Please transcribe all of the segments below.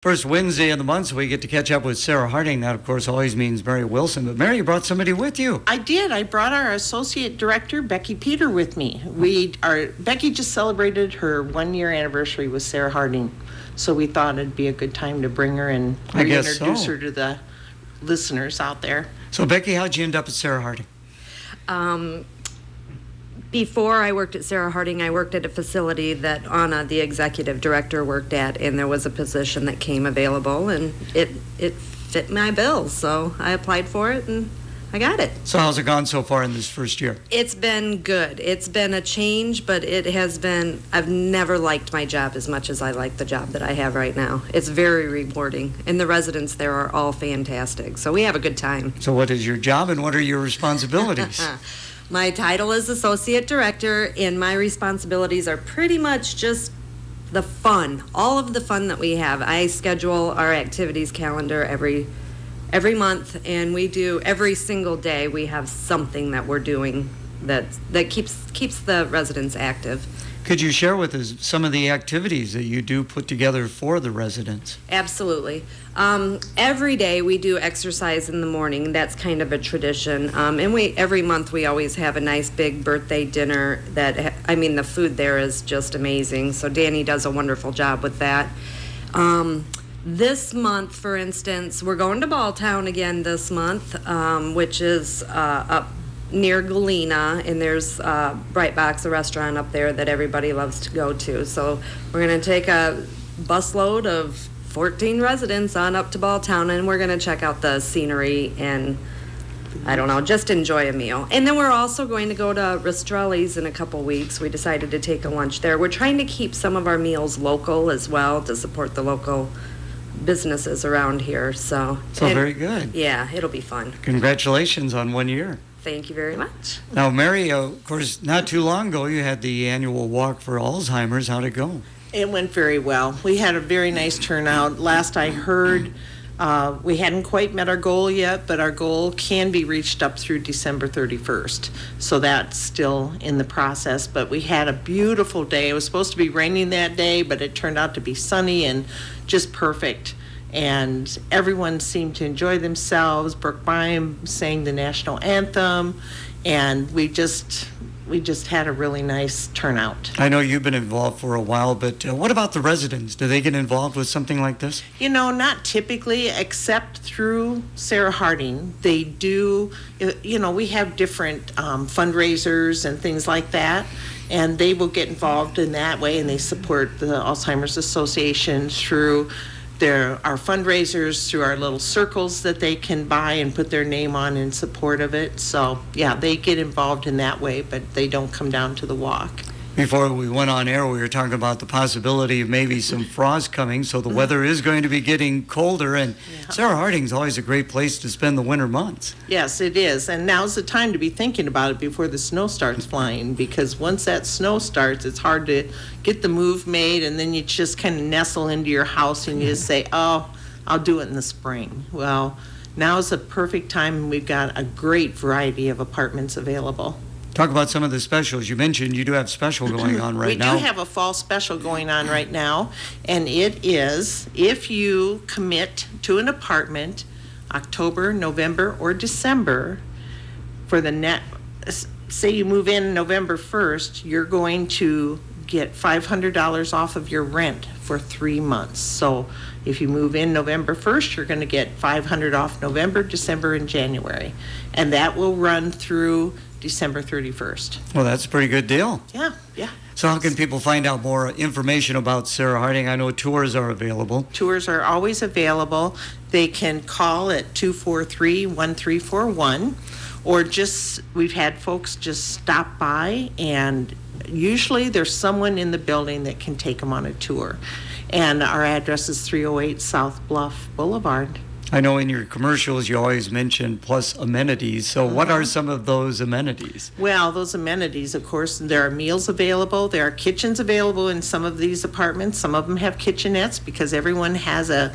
First Wednesday of the month, so we get to catch up with Sarah Harding. That, of course, always means Mary Wilson. But Mary, you brought somebody with you. I did. I brought our associate director, Becky Peter, with me. Becky just celebrated her 1-year anniversary with Sarah Harding, so we thought it'd be a good time to bring her and reintroduce her to the listeners out there. So, Becky, how'd you end up at Sarah Harding? Before I worked at Sarah Harding, I worked at a facility that Anna, the executive director, worked at, and there was a position that came available, and it fit my bills, so I applied for it, and I got it. So how's it gone so far in this first year? It's been good. It's been a change, but it has been, I've never liked my job as much as I like the job that I have right now. It's very rewarding, and the residents there are all fantastic, so we have a good time. So what is your job, and what are your responsibilities? My title is Associate Director, and my responsibilities are pretty much just the fun, all of the fun that we have. I schedule our activities calendar every month, and we do every single day. We have something that we're doing that keeps the residents active. Could you share with us some of the activities that you do put together for the residents? Absolutely. Every day we do exercise in the morning. That's kind of a tradition. And every month we always have a nice big birthday dinner the food there is just amazing. So Danny does a wonderful job with that. This month, for instance, we're going to Balltown again this month, which is up near Galena, and there's Bright Box, a restaurant up there that everybody loves to go to. So we're going to take a busload of 14 residents on up to Balltown, and we're going to check out the scenery and, I don't know, just enjoy a meal. And then we're also going to go to Rastrelli's in a couple weeks. We decided to take a lunch there. We're trying to keep some of our meals local as well to support the local businesses around here. So very good. Yeah, it'll be fun. Congratulations on 1 year. Thank you very much. Now, Mary, of course, not too long ago, you had the annual walk for Alzheimer's. How'd it go? It went very well. We had a very nice turnout. Last I heard, we hadn't quite met our goal yet, but our goal can be reached up through December 31st. So that's still in the process. But we had a beautiful day. It was supposed to be raining that day, but it turned out to be sunny and just perfect. And everyone seemed to enjoy themselves. Brooke Byam sang the national anthem, and we just had a really nice turnout. I know you've been involved for a while, but what about the residents? Do they get involved with something like this? Not typically, except through Sarah Harding. They do, we have different fundraisers and things like that, and they will get involved in that way, and they support the Alzheimer's Association through our fundraisers, through our little circles that they can buy and put their name on in support of it. So, yeah, they get involved in that way, but they don't come down to the walk. Before we went on air, we were talking about the possibility of maybe some frost coming, so the weather is going to be getting colder, and Sarah Harding's always a great place to spend the winter months. Yes, it is, and now's the time to be thinking about it before the snow starts flying, because once that snow starts, it's hard to get the move made, and then you just kind of nestle into your house and you just say, oh, I'll do it in the spring. Well, now's a perfect time, and we've got a great variety of apartments available. Talk about some of the specials. You mentioned you do have special going on right now. We do have a fall special going on right now, and it is if you commit to an apartment October, November, or December for say you move in November 1st, you're going to get $500 off of your rent for 3 months. So if you move in November 1st, you're going to get $500 off November, December, and January. And that will run through December 31st. Well, that's a pretty good deal. Yeah. So how can people find out more information about Sarah Harding? I know tours are available. Tours are always available. They can call at 243-1341, or we've had folks just stop by, and usually there's someone in the building that can take them on a tour. And our address is 308 South Bluff Boulevard. I know in your commercials you always mention plus amenities. So what are some of those amenities? Well, those amenities, of course, there are meals available. There are kitchens available in some of these apartments. Some of them have kitchenettes because everyone has a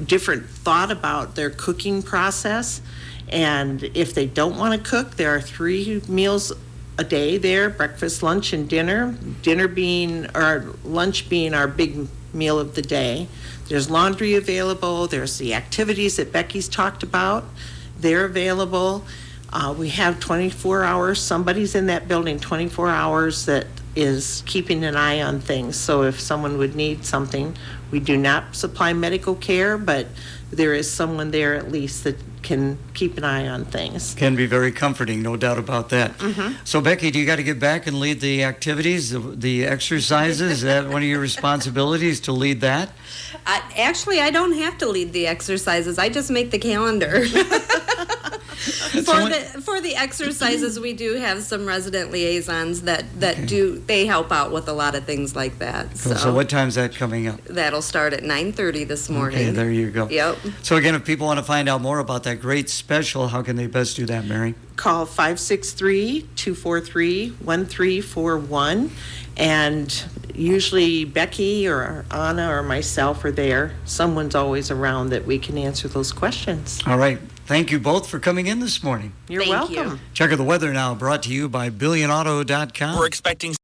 different thought about their cooking process. And if they don't want to cook, there are 3 meals a day there, breakfast, lunch, and dinner. Lunch being our big meal of the day. There's laundry available. There's the activities that Becky's talked about. They're available. We have 24 hours. Somebody's in that building 24 hours that is keeping an eye on things. So if someone would need something, we do not supply medical care, but there is someone there at least that can keep an eye on things. Can be very comforting, no doubt about that. So Becky, do you got to get back and lead the activities, the exercises? Is that one of your responsibilities to lead that? Actually, I don't have to lead the exercises. I just make the calendar. For the exercises, we do have some resident liaisons that they help out with a lot of things like that. So what time's that coming up? That'll start at 9:30 this morning. Okay, there you go. Yep. So again, if people want to find out more about that great special, how can they best do that, Mary? Call 563-243-1341, and usually Becky or Anna or myself are there. Someone's always around that we can answer those questions. All right. Thank you both for coming in this morning. You're Thank welcome. you. Check of the weather now brought to you by BillionAuto.com. We're expecting